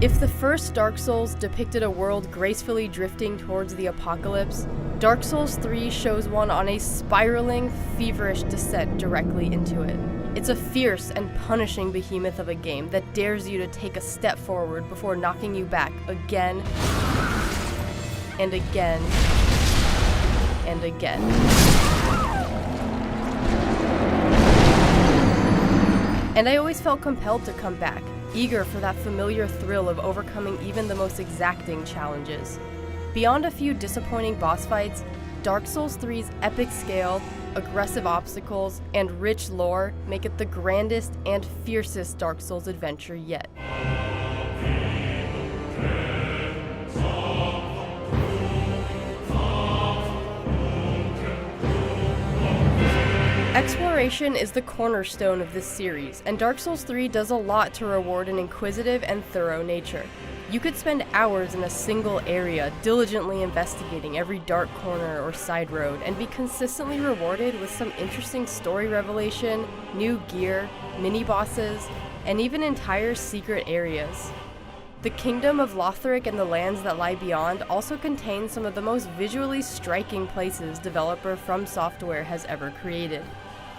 If the first Dark Souls depicted a world gracefully drifting towards the apocalypse, Dark Souls 3 shows one on a spiraling, feverish descent directly into it. It's a fierce and punishing behemoth of a game that dares you to take a step forward before knocking you back again and again and again. And I always felt compelled to come back, eager for that familiar thrill of overcoming even the most exacting challenges. Beyond a few disappointing boss fights, Dark Souls 3's epic scale, aggressive obstacles, and rich lore make it the grandest and fiercest Dark Souls adventure yet. Exploration is the cornerstone of this series, and Dark Souls 3 does a lot to reward an inquisitive and thorough nature. You could spend hours in a single area, diligently investigating every dark corner or side road, and be consistently rewarded with some interesting story revelation, new gear, mini-bosses, and even entire secret areas. The Kingdom of Lothric and the lands that lie beyond also contain some of the most visually striking places developer From Software has ever created,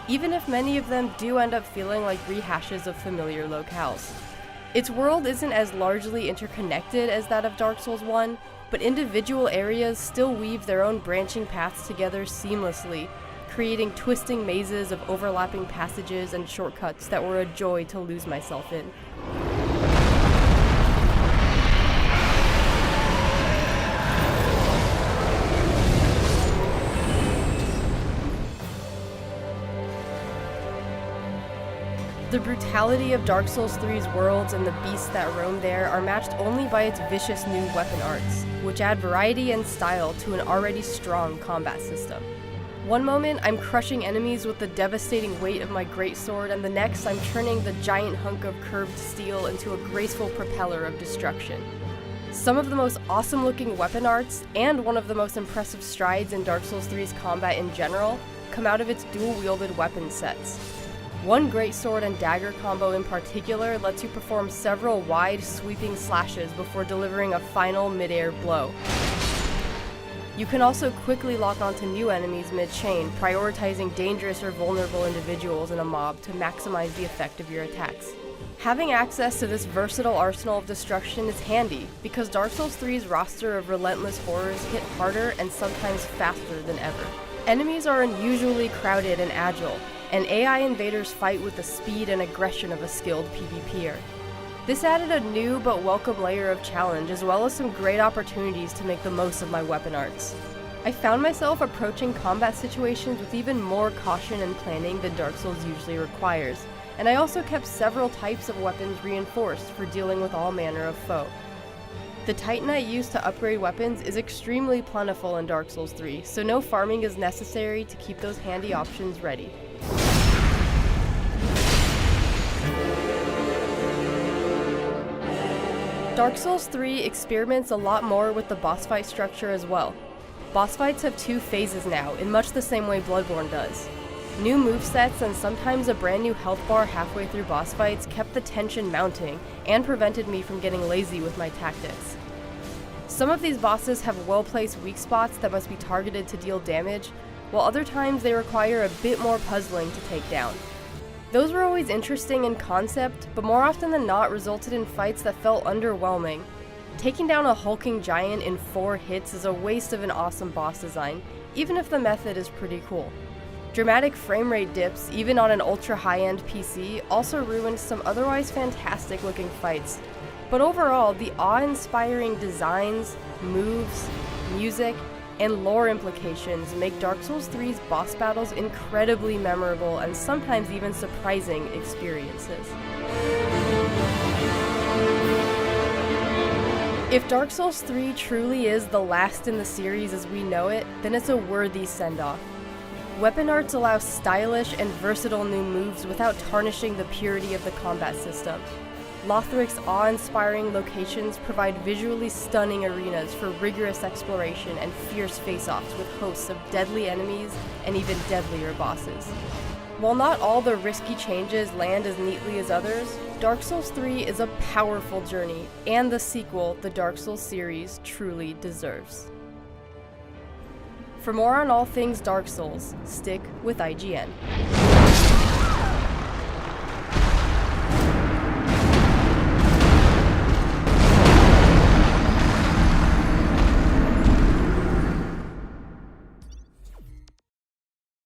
even if many of them do end up feeling like rehashes of familiar locales. Its world isn't as largely interconnected as that of Dark Souls 1, but individual areas still weave their own branching paths together seamlessly, creating twisting mazes of overlapping passages and shortcuts that were a joy to lose myself in. The brutality of Dark Souls 3's worlds and the beasts that roam there are matched only by its vicious new weapon arts, which add variety and style to an already strong combat system. One moment, I'm crushing enemies with the devastating weight of my greatsword, and the next, I'm turning the giant hunk of curved steel into a graceful propeller of destruction. Some of the most awesome-looking weapon arts, and one of the most impressive strides in Dark Souls 3's combat in general, come out of its dual-wielded weapon sets. One greatsword and dagger combo in particular lets you perform several wide, sweeping slashes before delivering a final mid-air blow. You can also quickly lock onto new enemies mid-chain, prioritizing dangerous or vulnerable individuals in a mob to maximize the effect of your attacks. Having access to this versatile arsenal of destruction is handy, because Dark Souls 3's roster of relentless horrors hit harder and sometimes faster than ever. Enemies are unusually crowded and agile, and AI invaders fight with the speed and aggression of a skilled PvPer. This added a new but welcome layer of challenge, as well as some great opportunities to make the most of my weapon arts. I found myself approaching combat situations with even more caution and planning than Dark Souls usually requires, and I also kept several types of weapons reinforced for dealing with all manner of foe. The Titanite used to upgrade weapons is extremely plentiful in Dark Souls 3, so no farming is necessary to keep those handy options ready. Dark Souls 3 experiments a lot more with the boss fight structure as well. Boss fights have two phases now, in much the same way Bloodborne does. New movesets and sometimes a brand new health bar halfway through boss fights kept the tension mounting and prevented me from getting lazy with my tactics. Some of these bosses have well-placed weak spots that must be targeted to deal damage, while other times they require a bit more puzzling to take down. Those were always interesting in concept, but more often than not resulted in fights that felt underwhelming. Taking down a hulking giant in 4 hits is a waste of an awesome boss design, even if the method is pretty cool. Dramatic frame rate dips, even on an ultra high-end PC, also ruined some otherwise fantastic looking fights. But overall, the awe-inspiring designs, moves, music, and lore implications make Dark Souls 3's boss battles incredibly memorable and sometimes even surprising experiences. If Dark Souls 3 truly is the last in the series as we know it, then it's a worthy send-off. Weapon arts allow stylish and versatile new moves without tarnishing the purity of the combat system. Lothric's awe-inspiring locations provide visually stunning arenas for rigorous exploration and fierce face-offs with hosts of deadly enemies and even deadlier bosses. While not all the risky changes land as neatly as others, Dark Souls 3 is a powerful journey, and the sequel the Dark Souls series truly deserves. For more on all things Dark Souls, stick with IGN.